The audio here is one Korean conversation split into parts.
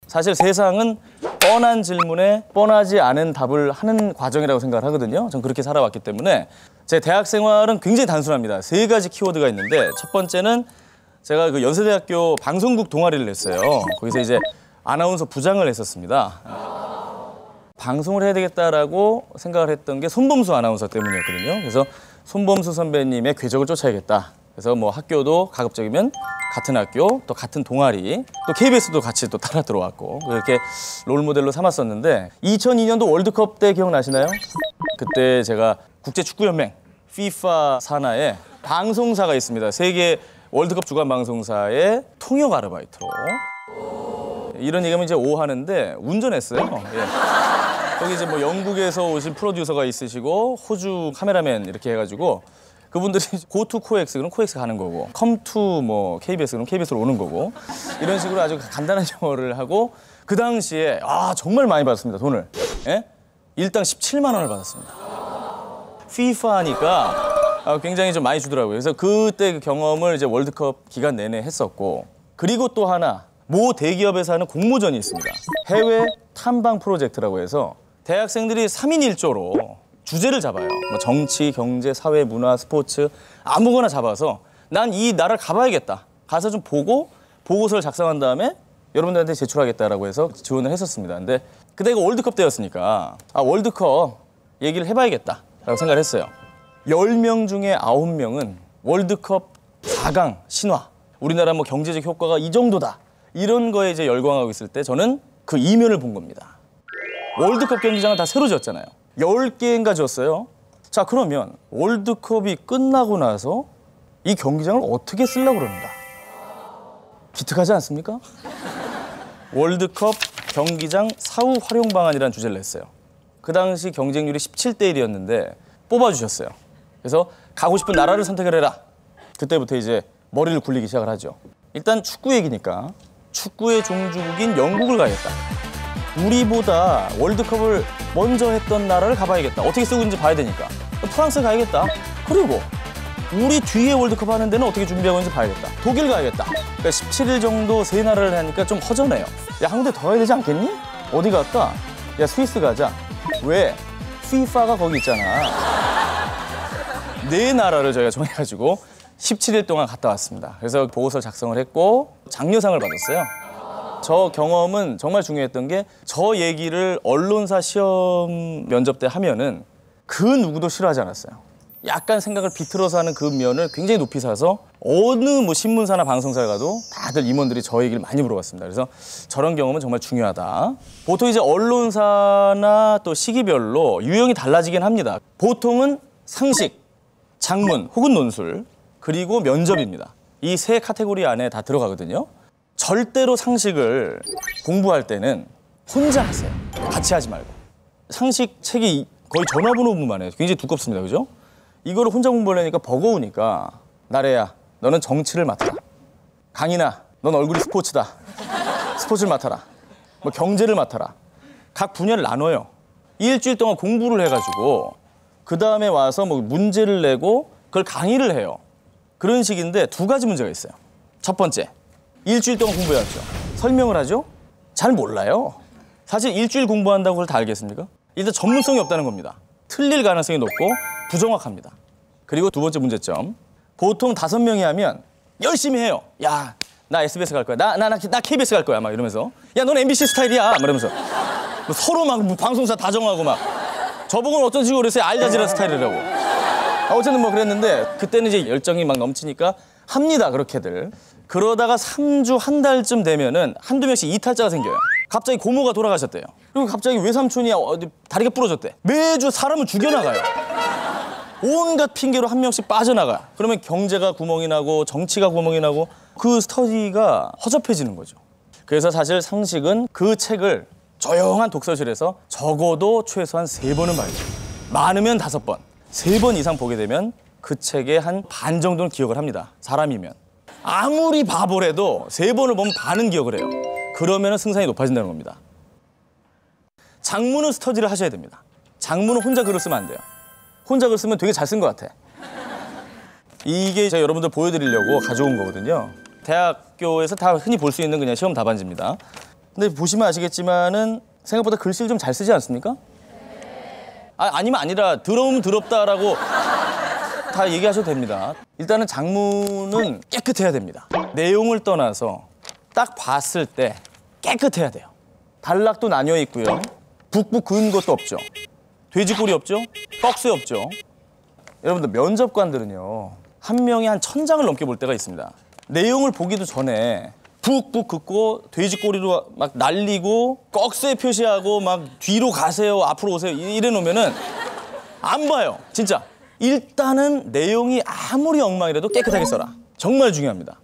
사실 세상은 뻔한 질문에 뻔하지 않은 답을 하는 과정이라고 생각을 하거든요. 전 그렇게 살아왔기 때문에 제 대학 생활은 굉장히 단순합니다. 3가지 키워드가 있는데 첫 번째는 제가 그 연세대학교 방송국 동아리를 했어요. 거기서 이제 아나운서 부장을 했었습니다. 방송을 해야 되겠다라고 생각을 했던 게 손범수 아나운서 때문이었거든요. 그래서 손범수 선배님의 궤적을 쫓아야겠다. 그래서 뭐 학교도 가급적이면 같은 학교, 또 같은 동아리, 또 KBS도 같이 또 따라 들어왔고 그렇게 롤모델로 삼았었는데 2002년도 월드컵 때 기억나시나요? 그때 제가 국제축구연맹 FIFA 산하에 방송사가 있습니다. 세계 월드컵 주간 방송사의 통역 아르바이트로 이런 얘기하면 이제 오하는데 운전했어요. 예. 거기 이제 뭐 영국에서 오신 프로듀서가 있으시고 호주 카메라맨 이렇게 해가지고 그분들이 go to 코엑스 그럼 코엑스 가는 거고 come to 뭐 KBS 그럼 KBS로 오는 거고 이런 식으로 아주 간단한 영어를 하고 그 당시에 정말 많이 받았습니다. 돈을. 예? 일당 17만 원을 받았습니다. FIFA 하니까 굉장히 좀 많이 주더라고요. 그래서 그때 그 경험을 이제 월드컵 기간 내내 했었고 그리고 또 하나 모 대기업에서 하는 공모전이 있습니다. 해외 탐방 프로젝트라고 해서 대학생들이 3인 1조로 주제를 잡아요. 뭐 정치, 경제, 사회, 문화, 스포츠 아무거나 잡아서 난 이 나라를 가봐야겠다. 가서 좀 보고 보고서를 작성한 다음에 여러분들한테 제출하겠다라고 해서 지원을 했었습니다. 근데 그때가 월드컵 때였으니까 월드컵 얘기를 해봐야겠다라고 생각을 했어요. 10명 중에 9명은 월드컵 4강 신화. 우리나라 뭐 경제적 효과가 이 정도다. 이런 거에 이제 열광하고 있을 때 저는 그 이면을 본 겁니다. 월드컵 경기장을 다 새로 지었잖아요. 10개인가 지었어요. 자, 그러면 월드컵이 끝나고 나서 이 경기장을 어떻게 쓰려고 그러는가? 기특하지 않습니까? 월드컵 경기장 사후 활용 방안이라는 주제를 냈어요. 그 당시 경쟁률이 17대 1이었는데 뽑아주셨어요. 그래서 가고 싶은 나라를 선택을 해라. 그때부터 이제 머리를 굴리기 시작을 하죠. 일단 축구 얘기니까 축구의 종주국인 영국을 가야겠다. 우리보다 월드컵을 먼저 했던 나라를 가봐야겠다. 어떻게 쓰고 있는지 봐야 되니까. 프랑스 가야겠다. 그리고 우리 뒤에 월드컵 하는 데는 어떻게 준비하고 있는지 봐야겠다. 독일 가야겠다. 그러니까 17일 정도 3나라를 하니까 좀 허전해요. 야, 한 군데 더 가야 되지 않겠니? 어디 갈까? 야, 스위스 가자. 왜? FIFA가 거기 있잖아. 4나라를 저희가 정해가지고 17일 동안 갔다 왔습니다. 그래서 보고서 작성을 했고 장려상을 받았어요. 저 경험은 정말 중요했던 게 저 얘기를 언론사 시험 면접 때 하면은 그 누구도 싫어하지 않았어요. 약간 생각을 비틀어서 하는 그 면을 굉장히 높이 사서 어느 뭐 신문사나 방송사에 가도 다들 임원들이 저 얘기를 많이 물어봤습니다. 그래서 저런 경험은 정말 중요하다. 보통 이제 언론사나 또 시기별로 유형이 달라지긴 합니다. 보통은 상식, 작문 혹은 논술, 그리고 면접입니다. 이 3 카테고리 안에 다 들어가거든요. 절대로 상식을 공부할 때는 혼자 하세요. 같이 하지 말고. 상식 책이 거의 전화번호분만 해요. 굉장히 두껍습니다. 그죠? 이거를 혼자 공부하려니까 버거우니까 나래야, 너는 정치를 맡아라. 강인아, 넌 얼굴이 스포츠다. 스포츠를 맡아라. 뭐 경제를 맡아라. 각 분야를 나눠요. 일주일 동안 공부를 해가지고 그 다음에 와서 뭐 문제를 내고 그걸 강의를 해요. 그런 식인데 2가지 문제가 있어요. 첫 번째, 일주일 동안 공부해야죠. 설명을 하죠? 잘 몰라요. 사실 일주일 공부한다고 그걸 다 알겠습니까? 일단 전문성이 없다는 겁니다. 틀릴 가능성이 높고 부정확합니다. 그리고 2번째 문제점. 보통 5명이 하면 열심히 해요. 야, 나 SBS 갈 거야. 나 KBS 갈 거야. 막 이러면서. 야, 넌 MBC 스타일이야. 막 이러면서. 뭐 서로 막 방송사 다 정하고 막. 저보고는 어떤 식으로 그랬어요. 알자지라 스타일이라고. 어쨌든 뭐 그랬는데 그때는 이제 열정이 막 넘치니까 합니다. 그렇게들. 그러다가 3주, 한 달쯤 되면은 한두 명씩 이탈자가 생겨요. 갑자기 고모가 돌아가셨대요. 그리고 갑자기 외삼촌이 어디 다리가 부러졌대. 매주 사람을 죽여나가요. 온갖 핑계로 한 명씩 빠져나가. 그러면 경제가 구멍이 나고 정치가 구멍이 나고 그 스터디가 허접해지는 거죠. 그래서 사실 상식은 그 책을 조용한 독서실에서 적어도 최소한 3번은 봐야 돼요. 많으면 5번. 3번 이상 보게 되면 그 책의 한 반 정도는 기억을 합니다. 사람이면. 아무리 바보래도 3번을 보면 반은 기억을 해요. 그러면 승산이 높아진다는 겁니다. 장문은 스터디를 하셔야 됩니다. 장문은 혼자 글을 쓰면 안 돼요. 혼자 글 쓰면 되게 잘 쓴 것 같아. 이게 제가 여러분들 보여드리려고 가져온 거거든요. 대학교에서 다 흔히 볼 수 있는 그냥 시험 답안지입니다. 근데 보시면 아시겠지만은 생각보다 글씨를 좀 잘 쓰지 않습니까? 아니면 아니라 더러우면 더럽다라고 다 얘기하셔도 됩니다. 일단은 장문은 깨끗해야 됩니다. 내용을 떠나서 딱 봤을 때 깨끗해야 돼요. 단락도 나뉘어 있고요. 북북 그은 것도 없죠. 돼지꼬리 없죠. 떡쇠 없죠. 여러분들 면접관들은요. 한 명이 한 1000장을 넘게 볼 때가 있습니다. 내용을 보기도 전에 북북 긋고 돼지꼬리로 막 날리고 꺽쇠 표시하고 막 뒤로 가세요 앞으로 오세요 이래 놓으면은 안 봐요. 진짜 일단은 내용이 아무리 엉망이라도 깨끗하게 써라. 정말 중요합니다.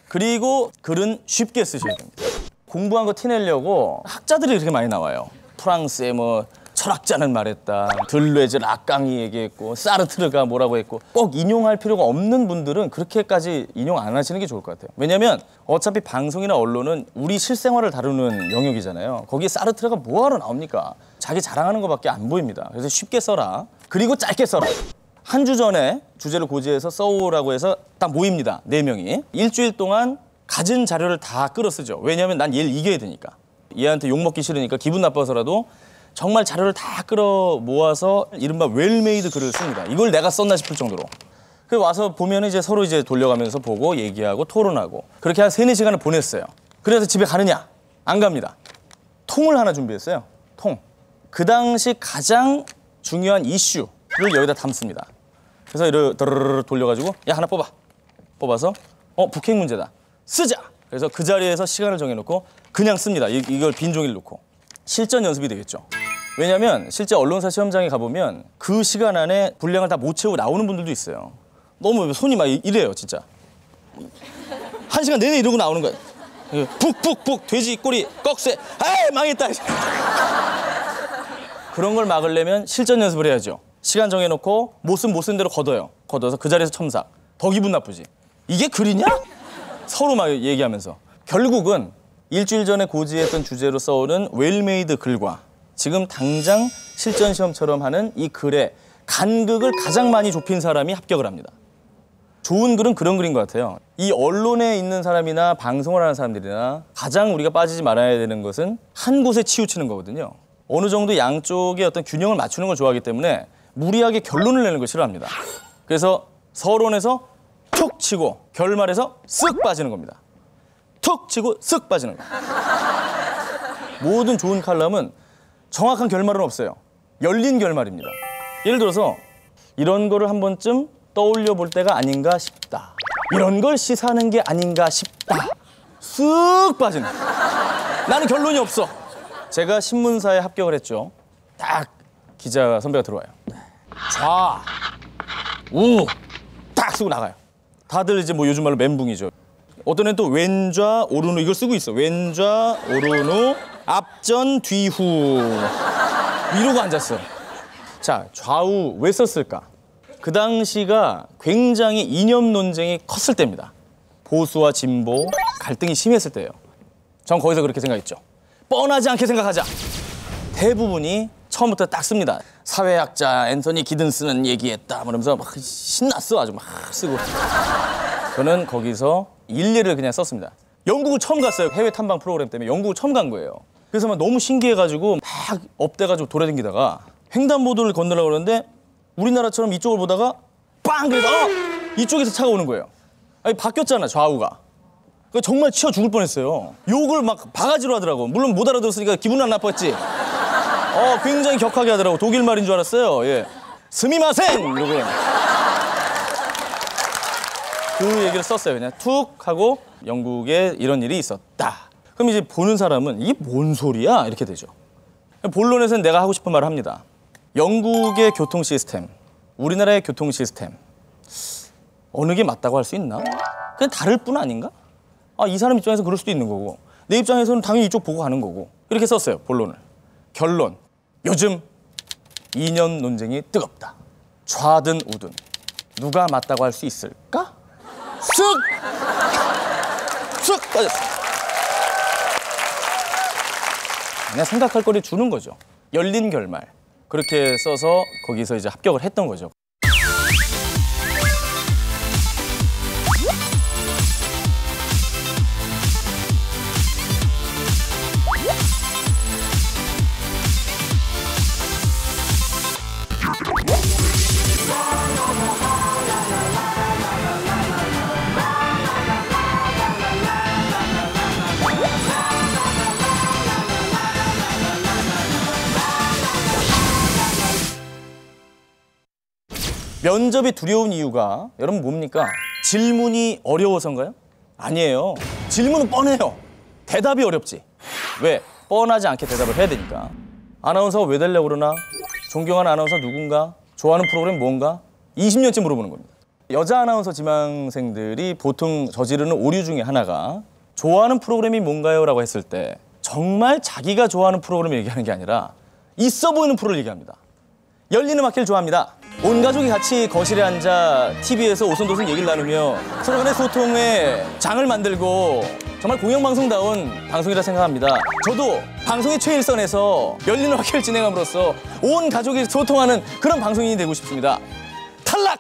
그리고 글은 쉽게 쓰셔야 됩니다. 공부한 거 티내려고 학자들이 이렇게 많이 나와요. 프랑스의 뭐 철학자는 말했다. 들레즈 락강이 얘기했고 사르트르가 뭐라고 했고 꼭 인용할 필요가 없는 분들은 그렇게까지 인용 안 하시는 게 좋을 것 같아요. 왜냐면 어차피 방송이나 언론은 우리 실생활을 다루는 영역이잖아요. 거기에 사르트르가 뭐하러 나옵니까? 자기 자랑하는 것밖에 안 보입니다. 그래서 쉽게 써라. 그리고 짧게 써라. 한 주 전에 주제를 고지해서 써오라고 해서 딱 모입니다. 4명이. 일주일 동안 가진 자료를 다 끌어쓰죠. 왜냐하면 난 얘를 이겨야 되니까. 얘한테 욕먹기 싫으니까 기분 나빠서라도 정말 자료를 다 끌어 모아서 이른바 웰메이드 글을 씁니다. 이걸 내가 썼나 싶을 정도로. 그래서 와서 보면 이제 서로 이제 돌려가면서 보고 얘기하고 토론하고 그렇게 한 3-4시간을 보냈어요. 그래서 집에 가느냐? 안 갑니다. 통을 하나 준비했어요. 통. 그 당시 가장 중요한 이슈를 여기다 담습니다. 그래서 이렇게 돌려가지고 야 하나 뽑아. 뽑아서 북핵 문제다. 쓰자. 그래서 그 자리에서 시간을 정해놓고 그냥 씁니다. 이걸 빈 종이를 놓고. 실전 연습이 되겠죠. 왜냐하면 실제 언론사 시험장에 가보면 그 시간 안에 분량을 다 못 채우고 나오는 분들도 있어요. 너무 손이 막 이래요 진짜. 1시간 내내 이러고 나오는 거야. 북북북 돼지 꼬리 꺽쇠 아이 망했다. 그런 걸 막으려면 실전 연습을 해야죠. 시간 정해놓고 못 쓴 대로 걷어요. 걷어서 그 자리에서 첨삭. 더 기분 나쁘지. 이게 글이냐? 서로 막 얘기하면서. 결국은 일주일 전에 고지했던 주제로 써오는 웰메이드 글과 지금 당장 실전 시험처럼 하는 이 글의 간극을 가장 많이 좁힌 사람이 합격을 합니다. 좋은 글은 그런 글인 것 같아요. 이 언론에 있는 사람이나 방송을 하는 사람들이나 가장 우리가 빠지지 말아야 되는 것은 한 곳에 치우치는 거거든요. 어느 정도 양쪽의 어떤 균형을 맞추는 걸 좋아하기 때문에 무리하게 결론을 내는 걸 싫어합니다. 그래서 서론에서 툭 치고 결말에서 쓱 빠지는 겁니다. 툭 치고 쓱 빠지는 거예요. 모든 좋은 칼럼은 정확한 결말은 없어요. 열린 결말입니다. 예를 들어서 이런 거를 한 번쯤 떠올려 볼 때가 아닌가 싶다. 이런 걸 시사하는 게 아닌가 싶다. 쓱 빠지는 거예요. 나는 결론이 없어. 제가 신문사에 합격을 했죠. 딱 기자 선배가 들어와요. 좌, 우, 딱 쓰고 나가요. 다들 이제 뭐 요즘 말로 멘붕이죠. 어떤 애는 또 왼좌 오른우 이걸 쓰고 있어. 왼좌 오른우 앞전 뒤후 이러고 앉았어요. 자, 좌우 왜 썼을까? 그 당시가 굉장히 이념 논쟁이 컸을 때입니다. 보수와 진보 갈등이 심했을 때예요. 전 거기서 그렇게 생각했죠. 뻔하지 않게 생각하자. 대부분이 처음부터 딱 씁니다. 사회학자 앤서니 기든스는 얘기했다. 그러면서 막 신났어. 아주 막 쓰고. 저는 거기서 일례를 그냥 썼습니다. 영국을 처음 갔어요. 해외 탐방 프로그램 때문에 영국을 처음 간 거예요. 그래서 막 너무 신기해가지고 막 업돼가지고 돌아다니다가 횡단보도를 건너려고 그러는데 우리나라처럼 이쪽을 보다가 빵! 그래서 이쪽에서 차가 오는 거예요. 아니 바뀌었잖아 좌우가. 정말 치워 죽을 뻔했어요. 욕을 막 바가지로 하더라고. 물론 못 알아들었으니까 기분 안 나빴지. 굉장히 격하게 하더라고. 독일 말인 줄 알았어요. 예. 스미마센! 이러고 그 얘기를 썼어요. 그냥 툭 하고 영국에 이런 일이 있었다. 그럼 이제 보는 사람은 이게 뭔 소리야? 이렇게 되죠. 본론에서는 내가 하고 싶은 말을 합니다. 영국의 교통 시스템, 우리나라의 교통 시스템 어느 게 맞다고 할 수 있나? 그냥 다를 뿐 아닌가? 이 사람 입장에서 그럴 수도 있는 거고 내 입장에서는 당연히 이쪽 보고 가는 거고 이렇게 썼어요. 본론을. 결론. 요즘 이념 논쟁이 뜨겁다. 좌든 우든 누가 맞다고 할 수 있을까? 쓱! 쓱 빠졌어. 그냥 생각할 거리 주는 거죠. 열린 결말. 그렇게 써서 거기서 이제 합격을 했던 거죠. 면접이 두려운 이유가 여러분 뭡니까? 질문이 어려워서인가요? 아니에요. 질문은 뻔해요. 대답이 어렵지. 왜? 뻔하지 않게 대답을 해야 되니까. 아나운서가 왜 되려고 그러나? 존경하는 아나운서 누군가? 좋아하는 프로그램 뭔가? 20년째 물어보는 겁니다. 여자 아나운서 지망생들이 보통 저지르는 오류 중에 하나가 좋아하는 프로그램이 뭔가요? 라고 했을 때 정말 자기가 좋아하는 프로그램을 얘기하는 게 아니라 있어 보이는 프로를 얘기합니다. 열린 음악회를 좋아합니다. 온 가족이 같이 거실에 앉아 TV에서 오손도손 얘기를 나누며 서로 간의 소통에 장을 만들고 정말 공영방송다운 방송이라 생각합니다. 저도 방송의 최일선에서 열린 음악회를 진행함으로써 온 가족이 소통하는 그런 방송인이 되고 싶습니다. 탈락!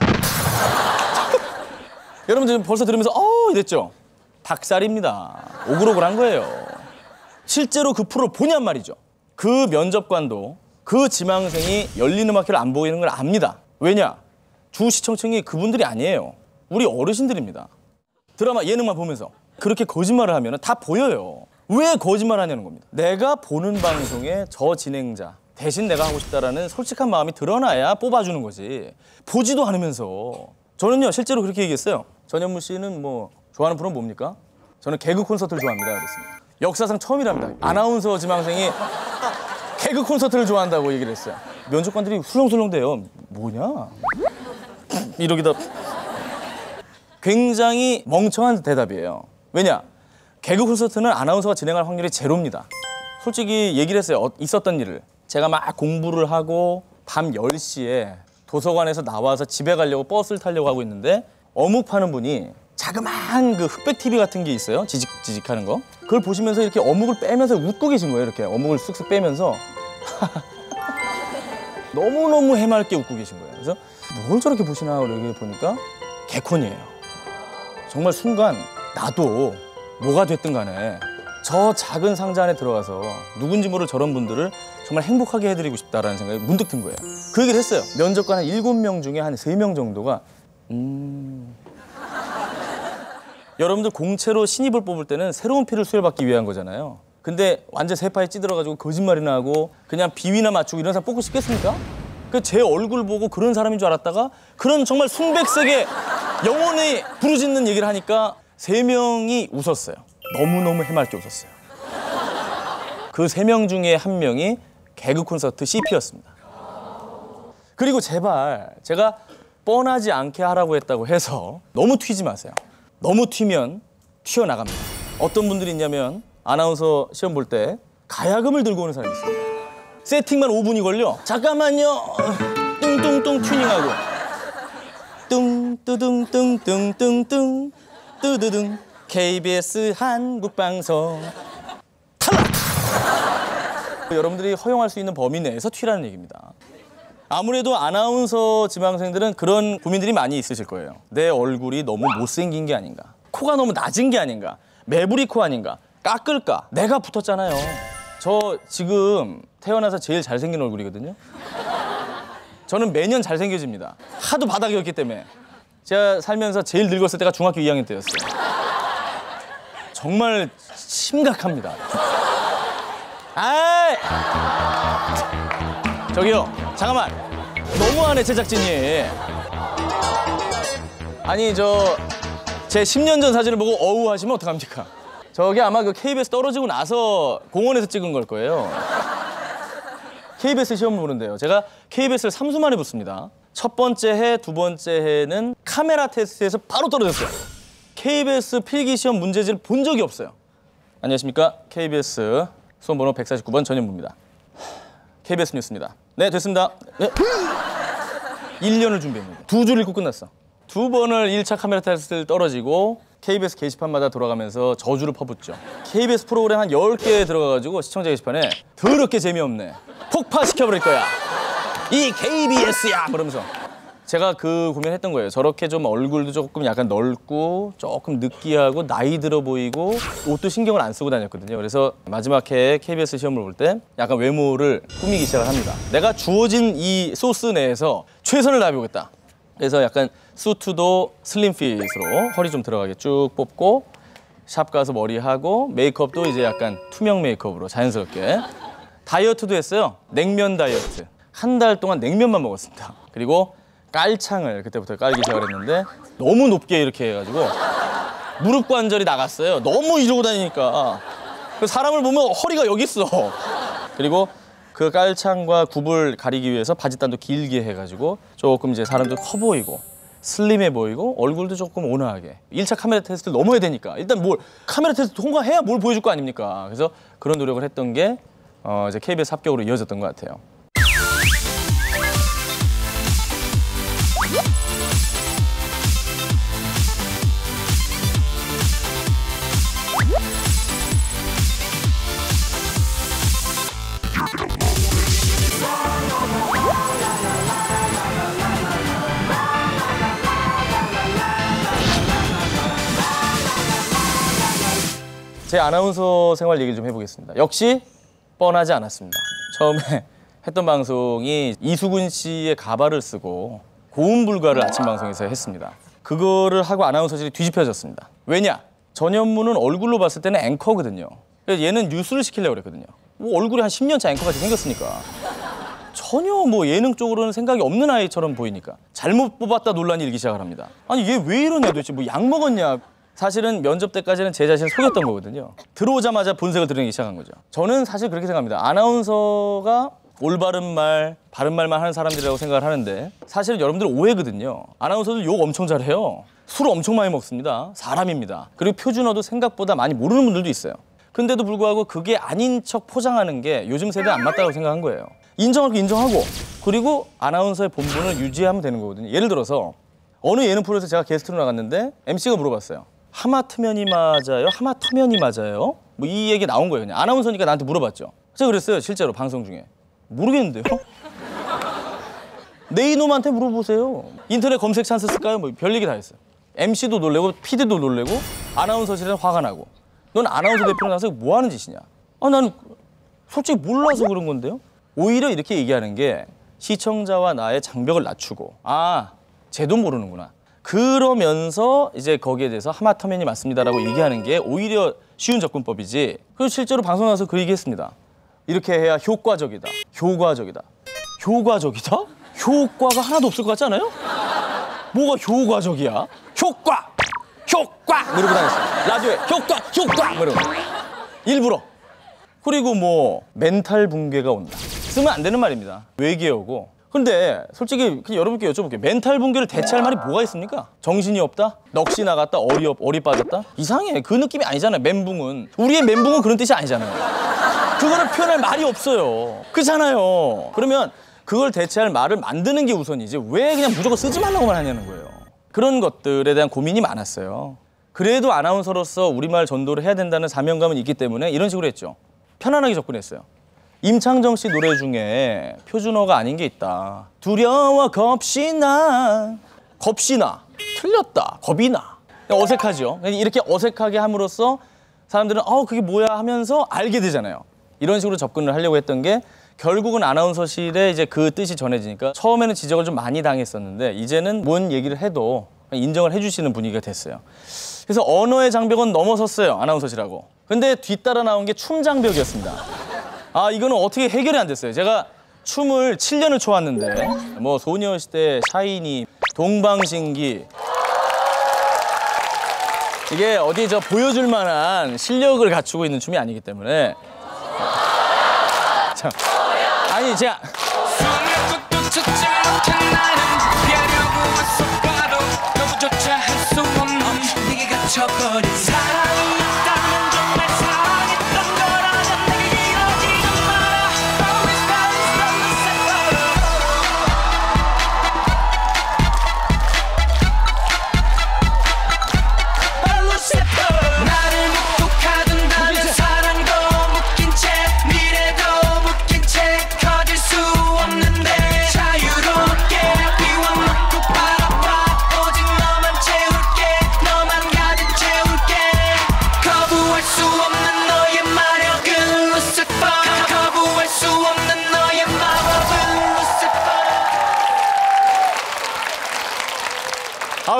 여러분들 벌써 들으면서 이랬죠? 닭살입니다. 오글오글한 거예요. 실제로 그 프로를 보냔 말이죠. 그 면접관도 그 지망생이 열린 음악회를 안 보이는 걸 압니다. 왜냐? 주 시청층이 그분들이 아니에요. 우리 어르신들입니다. 드라마 예능만 보면서 그렇게 거짓말을 하면 다 보여요. 왜 거짓말 하냐는 겁니다. 내가 보는 방송에 저 진행자 대신 내가 하고 싶다라는 솔직한 마음이 드러나야 뽑아주는 거지. 보지도 않으면서. 저는요 실제로 그렇게 얘기했어요. 전현무 씨는 뭐 좋아하는 프로는 뭡니까? 저는 개그 콘서트를 좋아합니다. 그랬습니다. 역사상 처음이랍니다. 아나운서 지망생이 개그 콘서트를 좋아한다고 얘기를 했어요. 면접관들이 술렁술렁대요. 뭐냐? 이러기다. 굉장히 멍청한 대답이에요. 왜냐? 개그 콘서트는 아나운서가 진행할 확률이 제로입니다. 솔직히 얘기를 했어요. 있었던 일을. 제가 막 공부를 하고 밤 10시에 도서관에서 나와서 집에 가려고 버스를 타려고 하고 있는데 어묵 파는 분이 자그마한 그 흑백 TV 같은 게 있어요. 지직지직 하는 거. 그걸 보시면서 이렇게 어묵을 빼면서 웃고 계신 거예요. 이렇게 어묵을 쓱쓱 빼면서 너무너무 해맑게 웃고 계신 거예요. 그래서 뭘 저렇게 보시나 이렇게 보니까 개콘이에요. 정말 순간 나도 뭐가 됐든 간에 저 작은 상자 안에 들어가서 누군지 모를 저런 분들을 정말 행복하게 해드리고 싶다라는 생각이 문득 든 거예요. 그 얘기를 했어요. 면접관 한 7명 중에 한 3명 정도가 여러분들 공채로 신입을 뽑을 때는 새로운 피를 수혈받기 위한 거잖아요. 근데 완전 세파에 찌들어가지고 거짓말이나 하고 그냥 비위나 맞추고 이런 사람 뽑고 싶겠습니까? 그 제 얼굴 보고 그런 사람인 줄 알았다가 그런 정말 순백색의 영혼이 부르짖는 얘기를 하니까 3명이 웃었어요. 너무너무 해맑게 웃었어요. 그 3명 중에 1명이 개그 콘서트 CP였습니다. 그리고 제발 제가 뻔하지 않게 하라고 했다고 해서 너무 튀지 마세요. 너무 튀면 튀어나갑니다. 어떤 분들이 있냐면 아나운서 시험 볼 때 가야금을 들고 오는 사람이 있어요. 세팅만 5분이 걸려. 잠깐만요. 뚱뚱뚱 튜닝하고 뚱뚜둥뚱뚱뚱뚱 뚜두둥 KBS 한국방송 탈락! 여러분들이 허용할 수 있는 범위 내에서 튀라는 얘기입니다. 아무래도 아나운서 지망생들은 그런 고민들이 많이 있으실 거예요. 내 얼굴이 너무 못생긴 게 아닌가, 코가 너무 낮은 게 아닌가, 매부리 코 아닌가, 깎을까? 내가 붙었잖아요. 저 지금 태어나서 제일 잘생긴 얼굴이거든요. 저는 매년 잘생겨집니다. 하도 바닥이었기 때문에. 제가 살면서 제일 늙었을 때가 중학교 2학년 때였어요. 정말 심각합니다. 아이! 저기요, 잠깐만. 너무하네, 제작진이. 아니, 제 10년 전 사진을 보고 어우 하시면 어떡합니까? 저게 아마 그 KBS 떨어지고 나서 공원에서 찍은 걸 거예요. KBS 시험 보는데요. 제가 KBS를 3수 만에 붙습니다. 첫 번째 해, 두 번째 해는 카메라 테스트에서 바로 떨어졌어요. KBS 필기시험 문제지를 본 적이 없어요. 안녕하십니까? KBS 수험번호 149번 전현무입니다. KBS 뉴스입니다. 네, 됐습니다. 네. 1년을 준비했는데 2줄 읽고 끝났어. 2번을 1차 카메라 테스트를 떨어지고 KBS 게시판마다 돌아가면서 저주를 퍼붓죠. KBS 프로그램 한 10개 들어가가지고 시청자 게시판에 더럽게 재미없네. 폭파시켜버릴 거야. 이 KBS야! 그러면서 제가 그 고민했던 거예요. 저렇게 좀 얼굴도 조금 약간 넓고 조금 느끼하고 나이 들어 보이고 옷도 신경을 안 쓰고 다녔거든요. 그래서 마지막 해에 KBS 시험을 볼 때 약간 외모를 꾸미기 시작을 합니다. 내가 주어진 이 소스 내에서 최선을 다해보겠다. 그래서 약간 수트도 슬림핏으로 허리 좀 들어가게 쭉 뽑고 샵 가서 머리하고 메이크업도 이제 약간 투명 메이크업으로 자연스럽게 다이어트도 했어요. 냉면 다이어트. 한 달 동안 냉면만 먹었습니다. 그리고 깔창을 그때부터 깔기 시작을 했는데 너무 높게 이렇게 해가지고 무릎 관절이 나갔어요. 너무 이러고 다니니까. 사람을 보면 허리가 여기 있어. 그리고 그 깔창과 굽을 가리기 위해서 바지단도 길게 해가지고 조금 이제 사람도 커 보이고 슬림해 보이고 얼굴도 조금 온화하게 1차 카메라 테스트를 넘어야 되니까 일단 뭘 카메라 테스트 통과해야 뭘 보여줄 거 아닙니까? 그래서 그런 노력을 했던 게 이제 KBS 합격으로 이어졌던 것 같아요. 제 아나운서 생활 얘기를 좀 해보겠습니다. 역시 뻔하지 않았습니다. 처음에 했던 방송이 이수근 씨의 가발을 쓰고 고음 불가를 아침 방송에서 했습니다. 그거를 하고 아나운서실이 뒤집혀졌습니다. 왜냐? 전현무는 얼굴로 봤을 때는 앵커거든요. 그래서 얘는 뉴스를 시키려고 그랬거든요. 뭐 얼굴이 한 10년차 앵커같이 생겼으니까. 전혀 뭐 예능 쪽으로는 생각이 없는 아이처럼 보이니까. 잘못 뽑았다 논란이 일기 시작을 합니다. 아니 얘 왜 이러냐 도대체 뭐 약 먹었냐. 사실은 면접 때까지는 제 자신을 속였던 거거든요. 들어오자마자 본색을 드러내기 시작한 거죠. 저는 사실 그렇게 생각합니다. 아나운서가 올바른 말, 바른 말만 하는 사람들이라고 생각을 하는데 사실은 여러분들 오해거든요. 아나운서들 욕 엄청 잘해요. 술 엄청 많이 먹습니다. 사람입니다. 그리고 표준어도 생각보다 많이 모르는 분들도 있어요. 근데도 불구하고 그게 아닌 척 포장하는 게 요즘 세대에 안 맞다고 생각한 거예요. 인정할 거 인정하고 그리고 아나운서의 본분을 유지하면 되는 거거든요. 예를 들어서 어느 예능 프로에서 제가 게스트로 나갔는데 MC가 물어봤어요. 하마터면이 맞아요? 하마터면이 맞아요? 뭐 이 얘기 나온 거예요. 그냥 아나운서니까 나한테 물어봤죠. 제가 그랬어요. 실제로 방송 중에. 모르겠는데요? 내 이놈한테 물어보세요. 인터넷 검색 찬스 쓸까요? 뭐 별 얘기 다 했어요. MC도 놀래고 PD도 놀래고 아나운서실에서 화가 나고 넌 아나운서 대표로 나서 뭐 하는 짓이냐? 아, 나는 솔직히 몰라서 그런 건데요. 오히려 이렇게 얘기하는 게 시청자와 나의 장벽을 낮추고 아, 쟤도 모르는구나. 그러면서 이제 거기에 대해서 하마터면이 맞습니다라고 얘기하는 게 오히려 쉬운 접근법이지. 그리고 실제로 방송 나서 그 얘기했습니다. 이렇게 해야 효과적이다. 효과적이다. 효과적이다? 효과가 하나도 없을 것 같지 않아요? 뭐가 효과적이야? 효과! 효과! 뭐 이러고 다녔어요. 라디오에 효과! 효과! 뭐 이러고. 일부러. 그리고 뭐 멘탈 붕괴가 온다. 쓰면 안 되는 말입니다. 외계어고. 근데 솔직히 그냥 여러분께 여쭤볼게요. 멘탈 붕괴를 대체할 말이 뭐가 있습니까? 정신이 없다? 넋이 나갔다? 어리 빠졌다? 이상해. 그 느낌이 아니잖아요. 멘붕은. 우리의 멘붕은 그런 뜻이 아니잖아요. 그거를 표현할 말이 없어요. 그렇잖아요. 그러면 그걸 대체할 말을 만드는 게 우선이지 왜 그냥 무조건 쓰지 말라고만 하냐는 거예요. 그런 것들에 대한 고민이 많았어요. 그래도 아나운서로서 우리말 전도를 해야 된다는 사명감은 있기 때문에 이런 식으로 했죠. 편안하게 접근했어요. 임창정 씨 노래 중에 표준어가 아닌 게 있다. 두려워 겁시나. 겁시나. 틀렸다. 겁이 나. 어색하죠. 이렇게 어색하게 함으로써 사람들은 그게 뭐야 하면서 알게 되잖아요. 이런 식으로 접근을 하려고 했던 게 결국은 아나운서실에 이제 그 뜻이 전해지니까 처음에는 지적을 좀 많이 당했었는데 이제는 뭔 얘기를 해도 인정을 해주시는 분위기가 됐어요. 그래서 언어의 장벽은 넘어섰어요. 아나운서실하고. 근데 뒤따라 나온 게 춤 장벽이었습니다. 아, 이거는 어떻게 해결이 안 됐어요. 제가 춤을 7년을 춰왔는데 뭐 소녀시대, 샤이니, 동방신기 이게 어디 보여줄 만한 실력을 갖추고 있는 춤이 아니기 때문에 참. 아니 제가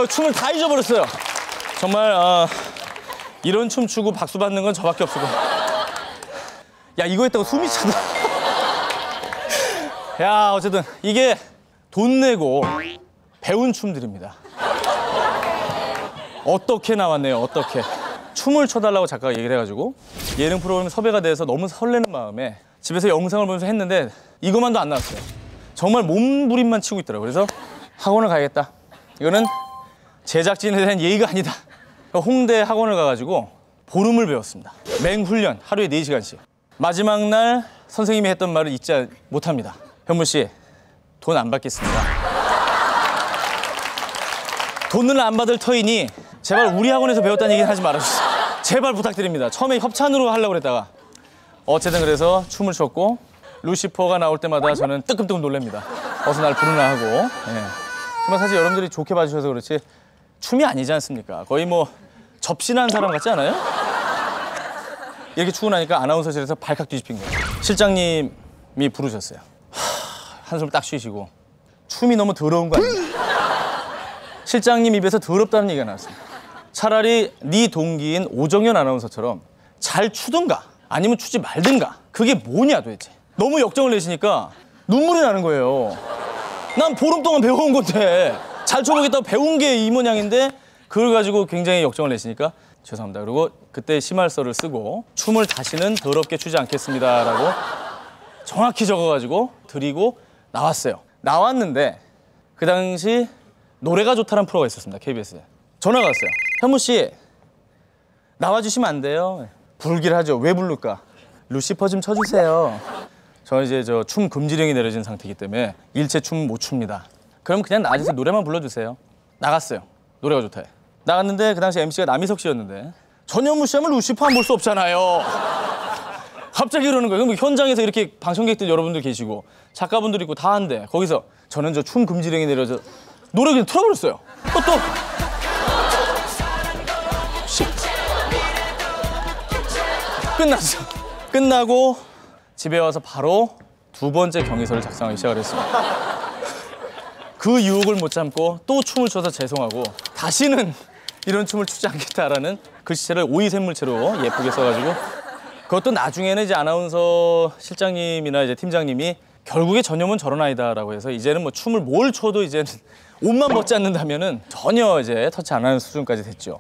춤을 다 잊어버렸어요. 정말 이런 춤 추고 박수 받는 건 저밖에 없을 거야. 야, 이거 했다고 숨이 차다. 야, 어쨌든 이게 돈 내고 배운 춤들입니다. 어떻게 나왔네요, 어떻게. 춤을 춰달라고 작가가 얘기를 해가지고 예능 프로그램 섭외가 돼서 너무 설레는 마음에 집에서 영상을 보면서 했는데 이것만도 안 나왔어요. 정말 몸부림만 치고 있더라고요. 그래서 학원을 가야겠다. 이거는 제작진에 대한 예의가 아니다. 홍대 학원을 가가지고 보름을 배웠습니다. 맹훈련, 하루에 4시간씩. 마지막 날 선생님이 했던 말을 잊지 못합니다. 현무 씨, 돈 안 받겠습니다. 돈을 안 받을 터이니 제발 우리 학원에서 배웠다는 얘기는 하지 말아주세요. 제발 부탁드립니다. 처음에 협찬으로 하려고 그랬다가 어쨌든 그래서 춤을 췄고 루시퍼가 나올 때마다 저는 뜨끔뜨끔 놀랍니다. 어서 날 부르나 하고. 예. 정말 사실 여러분들이 좋게 봐주셔서 그렇지 춤이 아니지 않습니까? 거의 뭐 접신한 사람 같지 않아요? 이렇게 추고 나니까 아나운서실에서 발칵 뒤집힌 거예요. 실장님이 부르셨어요. 한숨을 딱 쉬시고 춤이 너무 더러운 거 아니냐. 실장님 입에서 더럽다는 얘기가 나왔어요. 차라리 네 동기인 오정연 아나운서처럼 잘 추든가 아니면 추지 말든가. 그게 뭐냐 도대체. 너무 역정을 내시니까 눈물이 나는 거예요. 난 보름 동안 배워온 건데 잘 쳐보겠다고 배운 게 이 모양인데 그걸 가지고 굉장히 역정을 내시니까 죄송합니다. 그리고 그때 심할서를 쓰고 춤을 다시는 더럽게 추지 않겠습니다라고 정확히 적어가지고 드리고 나왔어요. 나왔는데 그 당시 노래가 좋다는 프로가 있었습니다. KBS에. 전화가 왔어요. 현무 씨 나와주시면 안 돼요? 부르기를 하죠. 왜 부를까? 루시퍼 좀 쳐주세요. 저 이제 춤 금지령이 내려진 상태이기 때문에 일체 춤 못 춥니다. 그럼 그냥 나와주세요. 노래만 불러주세요. 나갔어요. 노래가 좋다. 나갔는데 그 당시 MC가 남희석 씨였는데 전현무 씨 하면 루시퍼 안 볼 수 없잖아요. 갑자기 그러는 거예요. 그럼 현장에서 이렇게 방청객들 여러분들 계시고 작가분들 있고 다 한데 거기서 저는 저 춤 금지령이 내려져 노래 그냥 틀어버렸어요. 또 끝났어. 끝나고 집에 와서 바로 두 번째 경위서를 작성하기 시작을 했습니다. 그 유혹을 못 참고 또 춤을 춰서 죄송하고 다시는 이런 춤을 추지 않겠다라는 글씨체를 오이샘물체로 예쁘게 써가지고 그것도 나중에는 이제 아나운서 실장님이나 이제 팀장님이 결국에 전염은 저런 아이다라고 해서 이제는 뭐 춤을 뭘 춰도 이제는 옷만 벗지 않는다면은 전혀 이제 터치 안 하는 수준까지 됐죠.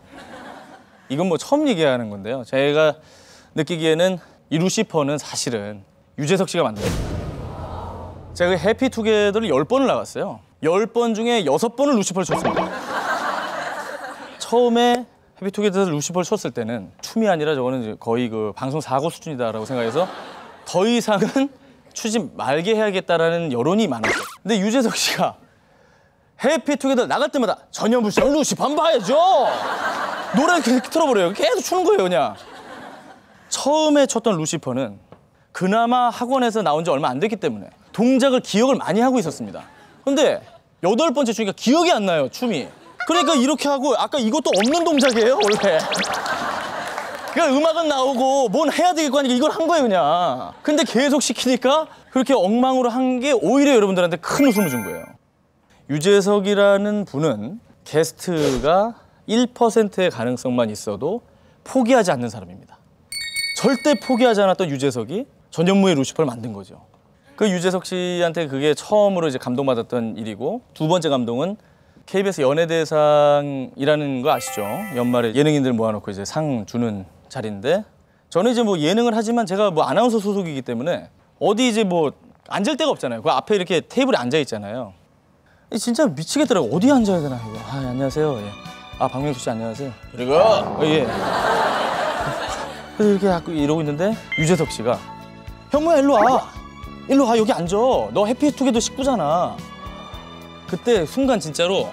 이건 뭐 처음 얘기하는 건데요. 제가 느끼기에는 이 루시퍼는 사실은 유재석 씨가 만든 겁니다. 제가 그 해피투게더를 10번을 나갔어요. 10번 중에 6번을 루시퍼를 췄습니다. 처음에 해피투게더 루시퍼를 췄을 때는 춤이 아니라 저거는 이제 거의 그 방송 사고 수준이다라고 생각해서 더 이상은 추지 말게 해야겠다라는 여론이 많았어요. 근데 유재석 씨가 해피투게더 나갈 때마다 전현무 씨랑 루시퍼 한번 봐야죠. 노래를 계속 틀어버려요. 계속 추는 거예요, 그냥. 처음에 췄던 루시퍼는 그나마 학원에서 나온 지 얼마 안 됐기 때문에 동작을 기억을 많이 하고 있었습니다. 근데 8번째 추니까 기억이 안 나요, 춤이. 그러니까 이렇게 하고 아까 이것도 없는 동작이에요, 원래. 그러니까 음악은 나오고 뭔 해야 되겠고 하니까 이걸 한 거예요, 그냥. 근데 계속 시키니까 그렇게 엉망으로 한 게 오히려 여러분들한테 큰 웃음을 준 거예요. 유재석이라는 분은 게스트가 1%의 가능성만 있어도 포기하지 않는 사람입니다. 절대 포기하지 않았던 유재석이 전현무의 루시퍼를 만든 거죠. 그 유재석 씨한테 그게 처음으로 이제 감동받았던 일이고 두 번째 감동은 KBS 연예대상이라는 거 아시죠? 연말에 예능인들 모아놓고 이제 상 주는 자리인데 저는 이제 뭐 예능을 하지만 제가 뭐 아나운서 소속이기 때문에 어디 이제 뭐 앉을 데가 없잖아요. 그 앞에 이렇게 테이블에 앉아 있잖아요. 진짜 미치겠더라고. 어디 앉아야 되나 이거. 아, 안녕하세요. 예. 아, 박명수 씨 안녕하세요. 그리고 예. 그래서 이렇게 자꾸 이러고 있는데 유재석 씨가 현무야 일로 와. 일로 와. 여기 앉아. 너 해피투게더 식구잖아. 그때 순간 진짜로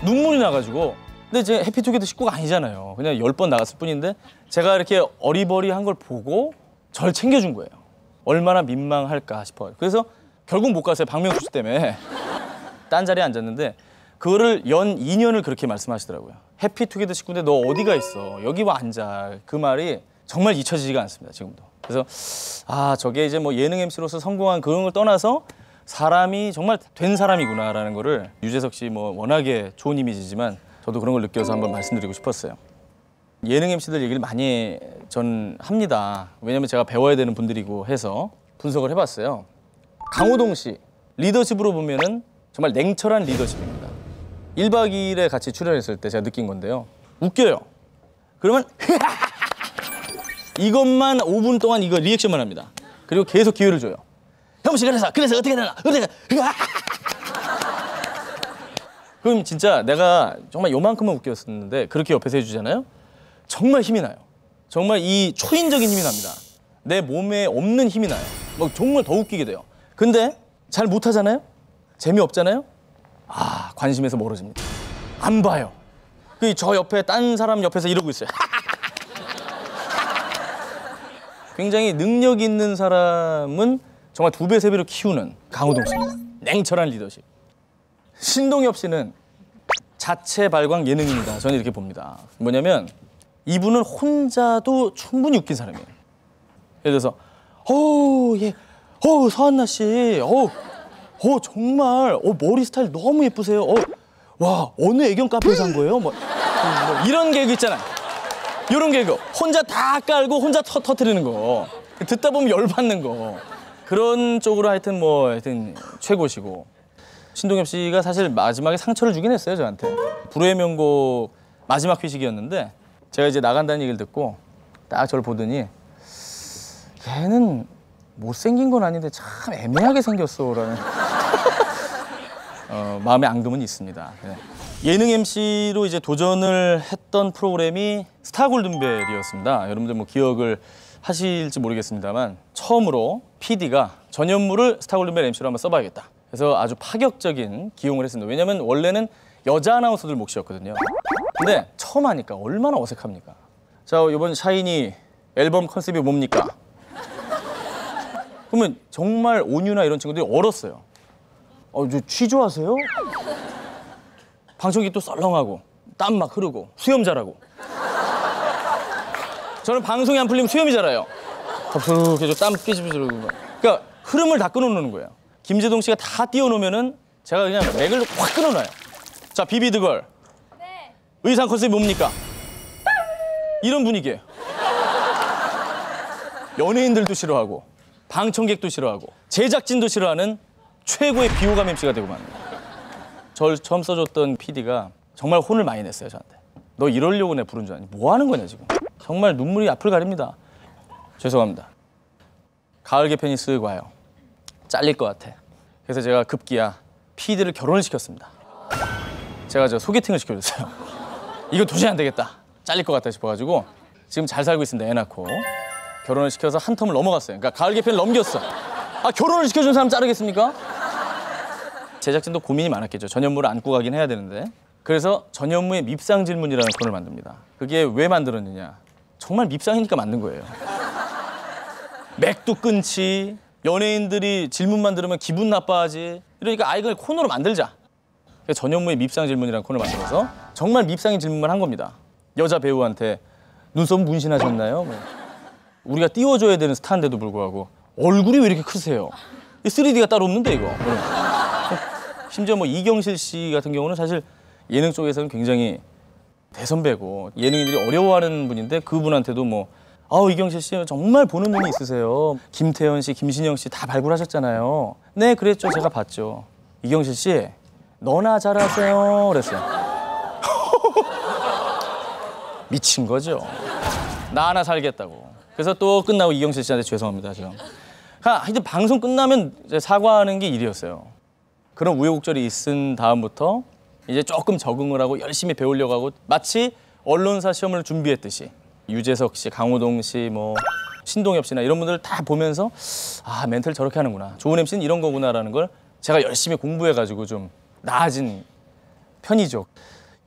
눈물이 나가지고 근데 이제 해피투게더 식구가 아니잖아요. 그냥 10번 나갔을 뿐인데 제가 이렇게 어리버리한 걸 보고 절 챙겨준 거예요. 얼마나 민망할까 싶어요. 그래서 결국 못 갔어요. 박명수 씨 때문에. 딴 자리에 앉았는데 그거를 연 2년을 그렇게 말씀하시더라고요. 해피투게더 식구인데 너 어디가 있어? 여기 와 앉아. 그 말이 정말 잊혀지지가 않습니다. 지금도. 그래서 아 저게 이제 뭐 예능 MC로서 성공한 그런 걸 떠나서 사람이 정말 된 사람이구나라는 거를 유재석 씨 뭐 워낙에 좋은 이미지지만 저도 그런 걸 느껴서 한번 말씀드리고 싶었어요. 예능 MC들 얘기를 많이 전 합니다. 왜냐면 제가 배워야 되는 분들이고 해서 분석을 해봤어요. 강호동 씨 리더십으로 보면은 정말 냉철한 리더십입니다. 1박 2일에 같이 출연했을 때 제가 느낀 건데요. 웃겨요. 그러면 이것만 5분 동안 이거 리액션만 합니다. 그리고 계속 기회를 줘요. 형씨 그래서 어떻게 되나? 그럼 진짜 내가 정말 요만큼만 웃겼었는데 그렇게 옆에서 해주잖아요. 정말 힘이 나요. 정말 이 초인적인 힘이 납니다. 내 몸에 없는 힘이 나요. 막 정말 더 웃기게 돼요. 근데 잘 못하잖아요? 재미없잖아요? 아, 관심에서 멀어집니다. 안 봐요. 저 옆에 딴 사람 옆에서 이러고 있어요. 굉장히 능력 있는 사람은 정말 2배, 3배로 키우는 강호동 씨입니다. 냉철한 리더십. 신동엽 씨는 자체 발광 예능입니다. 저는 이렇게 봅니다. 뭐냐면 이분은 혼자도 충분히 웃긴 사람이에요. 예를 들어서 서한나 씨, 정말 머리 스타일 너무 예쁘세요. 와, 어느 애견 카페에서 한 거예요? 뭐 이런 개그 있잖아요. 이런 개그 혼자 다 깔고 혼자 터트리는 거, 듣다 보면 열받는 거, 그런 쪽으로 하여튼 최고시고. 신동엽 씨가 사실 마지막에 상처를 주긴 했어요, 저한테. 불후의 명곡 마지막 회식이었는데 제가 이제 나간다는 얘기를 듣고 딱 저를 보더니 걔는 못생긴 건 아닌데 참 애매하게 생겼어라는 마음의 앙금은 있습니다. 네. 예능 MC로 이제 도전을 했던 프로그램이 스타 골든벨이었습니다. 여러분들 뭐 기억을 하실지 모르겠습니다만 처음으로 PD가 전현무를 스타 골든벨 MC로 한번 써봐야겠다. 그래서 아주 파격적인 기용을 했습니다. 왜냐면 원래는 여자 아나운서들 몫이었거든요. 근데 처음 하니까 얼마나 어색합니까? 자, 이번 샤이니 앨범 컨셉이 뭡니까? 그러면 정말 온유나 이런 친구들이 얼었어요. 저 취조하세요? 방청객 또 썰렁하고 땀 막 흐르고 수염 잘하고. 저는 방송이 안 풀리면 수염이 자라요. 덥석해서 땀 삐질삐질 흐르고. 그러니까 흐름을 다 끊어놓는 거예요. 김재동 씨가 다 띄워놓으면은 제가 그냥 맥을 확 끊어놔요. 자, 비비드걸. 네. 의상 컨셉이 뭡니까? 이런 분위기예요. 연예인들도 싫어하고 방청객도 싫어하고 제작진도 싫어하는 최고의 비호감 MC가 되고 맙니다. 저를 처음 써줬던 PD가 정말 혼을 많이 냈어요, 저한테. 너 이러려고 내 부른 줄 아니? 뭐 하는 거냐 지금? 정말 눈물이 앞을 가립니다. 죄송합니다. 가을 개편이 쓱 와요. 잘릴 것 같아. 그래서 제가 급기야 PD를 결혼을 시켰습니다. 제가 소개팅을 시켜줬어요. 이거 도저히 안 되겠다. 잘릴 것 같다 싶어가지고 지금 잘 살고 있습니다. 애 낳고. 결혼을 시켜서 한 텀을 넘어갔어요. 그러니까 가을 개편을 넘겼어. 아, 결혼을 시켜준 사람 자르겠습니까? 제작진도 고민이 많았겠죠. 전현무를 안고 가긴 해야 되는데. 그래서 전현무의 밉상 질문이라는 코너를 만듭니다. 그게 왜 만들었느냐. 정말 밉상이니까 만든 거예요. 맥도 끊지, 연예인들이 질문만 들으면 기분 나빠하지. 이러니까 아이가 코너로 만들자. 그래서 전현무의 밉상 질문이라는 코너를 만들어서 정말 밉상인 질문만 한 겁니다. 여자 배우한테 눈썹 문신하셨나요? 뭐. 우리가 띄워줘야 되는 스타인데도 불구하고 얼굴이 왜 이렇게 크세요? 이 3D가 따로 없는데 이거. 심지어 이경실 씨 같은 경우는 사실 예능 쪽에서는 굉장히 대선배고 예능인들이 어려워하는 분인데 그분한테도 이경실 씨 정말 보는 눈이 있으세요. 김태현 씨, 김신영 씨 다 발굴하셨잖아요. 네, 그랬죠. 제가 봤죠. 이경실 씨, 너나 잘하세요. 그랬어요. 미친 거죠. 나 하나 살겠다고. 그래서 또 끝나고 이경실 씨한테 죄송합니다, 지금. 하여튼 방송 끝나면 이제 사과하는 게 일이었어요. 그런 우여곡절이 있은 다음부터 이제 조금 적응을 하고 열심히 배우려고 하고 마치 언론사 시험을 준비했듯이 유재석 씨, 강호동 씨, 신동엽 씨나 이런 분들 다 보면서 아, 멘트를 저렇게 하는구나. 좋은 MC는 이런 거구나라는 걸 제가 열심히 공부해가지고 좀 나아진 편이죠.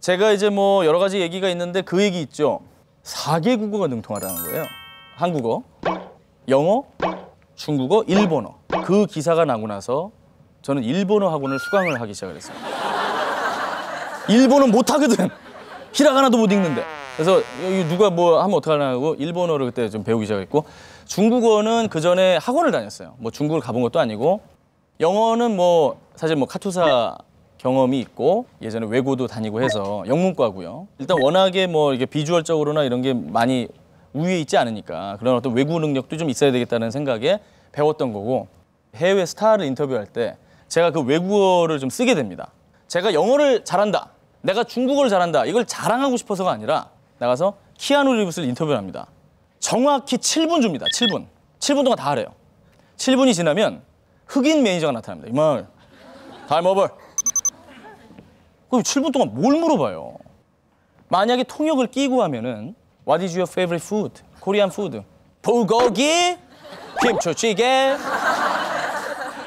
제가 이제 여러 가지 얘기가 있는데 그 얘기 있죠. 4개 국어가 능통하다는 거예요. 한국어, 영어, 중국어, 일본어. 그 기사가 나고 나서 저는 일본어 학원을 수강을 하기 시작을 했어요. 일본어 못하거든. 히라가나도 못 읽는데. 그래서 누가 하면 어떡하나 하고 일본어를 그때 좀 배우기 시작했고 중국어는 그 전에 학원을 다녔어요. 중국을 가본 것도 아니고 영어는 사실 카투사 경험이 있고 예전에 외고도 다니고 해서 영문과고요. 일단 워낙에 이게 비주얼적으로나 이런 게 많이 우위에 있지 않으니까 그런 어떤 외국 능력도 좀 있어야 되겠다는 생각에 배웠던 거고 해외 스타를 인터뷰할 때 제가 그 외국어를 좀 쓰게 됩니다. 제가 영어를 잘한다. 내가 중국어를 잘한다 이걸 자랑하고 싶어서가 아니라 나가서 키아누 리브스를 인터뷰를 합니다. 정확히 7분 줍니다. 7분. 7분 동안 다 하래요. 7분이 지나면 흑인 매니저가 나타납니다. 이만 time over. 그럼 7분 동안 뭘 물어봐요? 만약에 통역을 끼고 하면은 What is your favorite food? Korean food. 불고기, 김치찌개.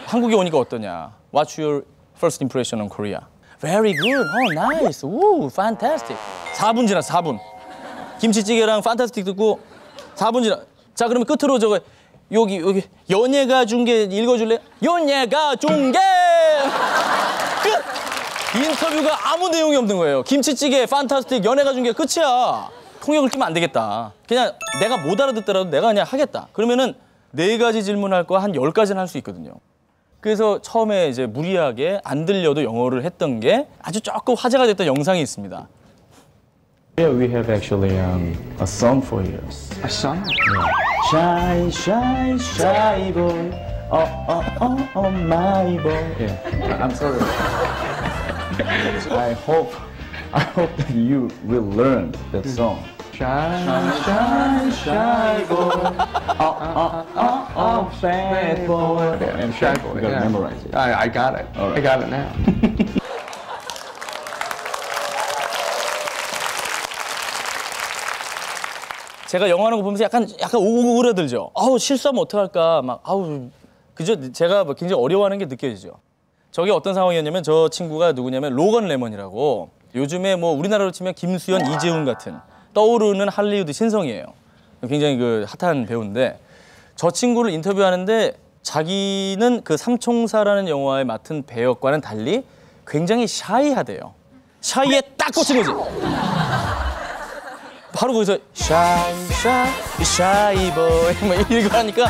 한국에 오니까 어떠냐? What's your first impression on Korea? Very good. Oh, nice. Ooh, fantastic. 4분 지났어, 4분. 김치찌개랑 fantastic 듣고 4분 지나. 자, 그러면 끝으로 저거 여기 연예가 중계 읽어줄래? 연예가 중계. 끝. 인터뷰가 아무 내용이 없는 거예요. 김치찌개, 판타스틱, 연예가 중계 끝이야. 통역을 끼면 안 되겠다. 그냥 내가 못 알아듣더라도 내가 그냥 하겠다. 그러면은 4가지 질문할 거 한 10가지는 할 수 있거든요. 그래서 처음에 이제 무리하게 안 들려도 영어를 했던 게 아주 조금 화제가 됐던 영상이 있습니다. Yeah, we have actually a song for you. A song? Shy, shy, shy boy. Oh, my boy. Yeah, I'm sorry. I hope that you will learn that song. Shy, shy, shy boy. Oh, bad boy. Yeah, shy boy. You gotta Yeah. memorize it. I got it. All right. I got it now. 제가 영화하는 거 보면서 약간 오그라들죠. 아우 실수하면 어떡할까 막 아우 그죠? 제가 굉장히 어려워하는 게 느껴지죠. 저게 어떤 상황이었냐면 저 친구가 누구냐면 로건 레먼이라고 요즘에 뭐 우리나라로 치면 김수현, 이재훈 같은 떠오르는 할리우드 신성이에요. 굉장히 그 핫한 배우인데 저 친구를 인터뷰하는데 자기는 그 삼총사라는 영화에 맡은 배역과는 달리 굉장히 샤이하대요. 샤이에 딱 꽂힌 거지. 바로 거기서 샤이보이 뭐 이거 하니까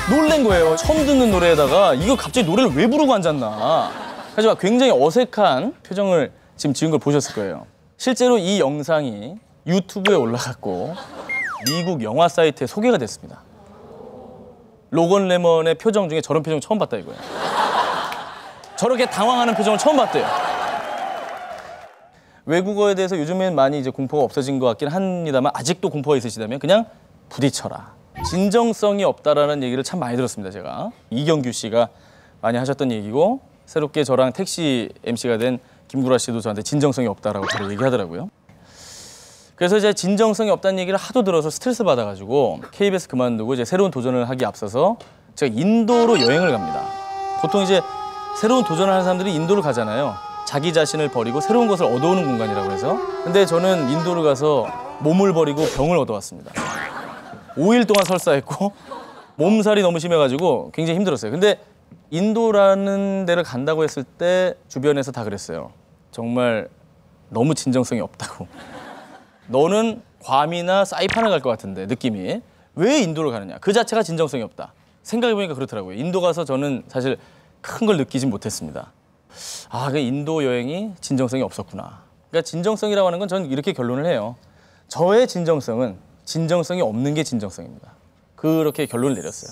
놀란 거예요. 처음 듣는 노래에다가 이거 갑자기 노래를 왜 부르고 앉았나. 하지만 굉장히 어색한 표정을 지금 지은 걸 보셨을 거예요. 실제로 이 영상이 유튜브에 올라갔고 미국 영화 사이트에 소개가 됐습니다. 로건 레먼의 표정 중에 저런 표정 처음 봤다 이거예요. 저렇게 당황하는 표정을 처음 봤대요. 외국어에 대해서 요즘엔 많이 이제 공포가 없어진 것 같긴 합니다만 아직도 공포가 있으시다면 그냥 부딪혀라. 진정성이 없다라는 얘기를 참 많이 들었습니다. 제가 이경규 씨가 많이 하셨던 얘기고 새롭게 저랑 택시 MC가 된 김구라 씨도 저한테 진정성이 없다라고 바로 얘기하더라고요. 그래서 이제 진정성이 없다는 얘기를 하도 들어서 스트레스 받아가지고 KBS 그만두고 이제 새로운 도전을 하기 앞서서 제가 인도로 여행을 갑니다. 보통 이제 새로운 도전을 하는 사람들이 인도를 가잖아요. 자기 자신을 버리고 새로운 것을 얻어오는 공간이라고 해서. 근데 저는 인도를 가서 몸을 버리고 병을 얻어왔습니다. 5일 동안 설사했고 몸살이 너무 심해가지고 굉장히 힘들었어요. 근데 인도라는 데를 간다고 했을 때 주변에서 다 그랬어요. 정말 너무 진정성이 없다고. 너는 괌이나 사이판을 갈 것 같은데 느낌이. 왜 인도를 가느냐. 그 자체가 진정성이 없다. 생각해보니까 그렇더라고요. 인도 가서 저는 사실 큰 걸 느끼진 못했습니다. 아, 그 인도 여행이 진정성이 없었구나. 그러니까 진정성이라고 하는 건 저는 이렇게 결론을 해요. 저의 진정성은 진정성이 없는 게 진정성입니다. 그렇게 결론을 내렸어요.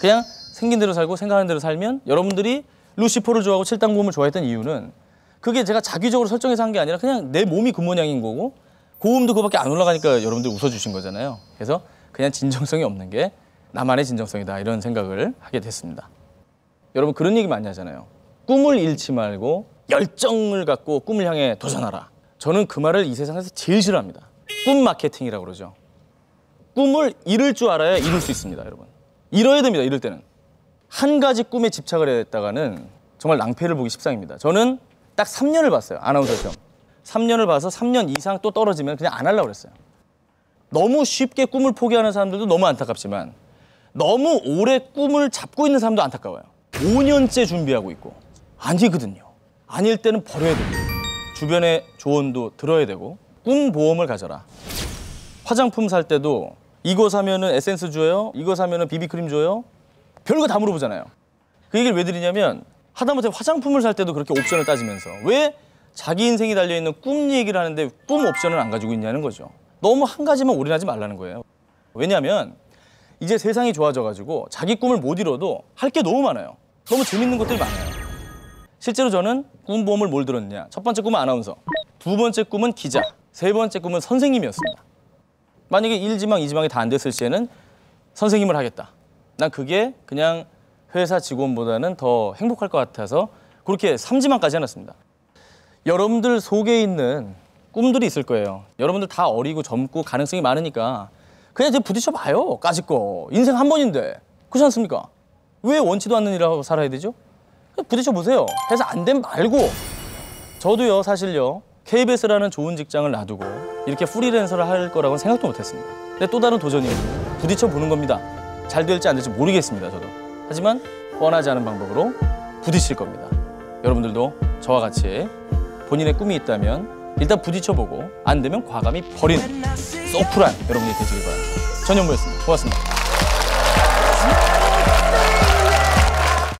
그냥 생긴 대로 살고 생각하는 대로 살면 여러분들이 루시퍼를 좋아하고 칠당고음을 좋아했던 이유는 그게 제가 자기적으로 설정해서 한 게 아니라 그냥 내 몸이 그 모양인 거고 고음도 그거밖에 안 올라가니까 여러분들 웃어주신 거잖아요. 그래서 그냥 진정성이 없는 게 나만의 진정성이다 이런 생각을 하게 됐습니다. 여러분 그런 얘기 많이 하잖아요. 꿈을 잃지 말고 열정을 갖고 꿈을 향해 도전하라. 저는 그 말을 이 세상에서 제일 싫어합니다. 꿈 마케팅이라고 그러죠. 꿈을 이룰 줄 알아야 이룰 수 있습니다, 여러분. 이뤄야 됩니다, 이럴 때는. 한 가지 꿈에 집착을 했다가는 정말 낭패를 보기 십상입니다. 저는 딱 3년을 봤어요, 아나운서 시험. 3년을 봐서 3년 이상 또 떨어지면 그냥 안 하려고 그랬어요. 너무 쉽게 꿈을 포기하는 사람들도 너무 안타깝지만 너무 오래 꿈을 잡고 있는 사람도 안타까워요. 5년째 준비하고 있고 아니거든요. 아닐 때는 버려야 되고 주변의 조언도 들어야 되고 꿈 보험을 가져라. 화장품 살 때도 이거 사면은 에센스 줘요? 이거 사면은 비비크림 줘요? 별거 다 물어보잖아요. 그 얘기를 왜 드리냐면 하다못해 화장품을 살 때도 그렇게 옵션을 따지면서 왜 자기 인생이 달려있는 꿈 얘기를 하는데 꿈 옵션을 안 가지고 있냐는 거죠. 너무 한 가지만 올인하지 말라는 거예요. 왜냐하면 이제 세상이 좋아져가지고 자기 꿈을 못 이뤄도 할 게 너무 많아요. 너무 재밌는 것들이 많아요. 실제로 저는 꿈 보험을 뭘 들었냐. 첫 번째 꿈은 아나운서. 두 번째 꿈은 기자, 세 번째 꿈은 선생님이었습니다. 만약에 1지망, 2지망이 다 안 됐을 시에는 선생님을 하겠다. 난 그게 그냥 회사 직원보다는 더 행복할 것 같아서 그렇게 3지망까지 해놨습니다. 여러분들 속에 있는 꿈들이 있을 거예요. 여러분들 다 어리고 젊고 가능성이 많으니까 그냥 이제 부딪혀봐요. 까짓거. 인생 한 번인데. 그렇지 않습니까? 왜 원치도 않는 일을 하고 살아야 되죠? 부딪혀보세요. 해서 안 되면 말고. 저도요, 사실요, KBS라는 좋은 직장을 놔두고 이렇게 프리랜서를 할 거라고는 생각도 못했습니다. 근데 또 다른 도전이 부딪혀보는 겁니다. 잘 될지 안 될지 모르겠습니다, 저도. 하지만 뻔하지 않은 방법으로 부딪힐 겁니다. 여러분들도 저와 같이 본인의 꿈이 있다면 일단 부딪혀보고 안 되면 과감히 버리는 소프란 여러분이 되시길 바랍니다. 전현무였습니다. 고맙습니다.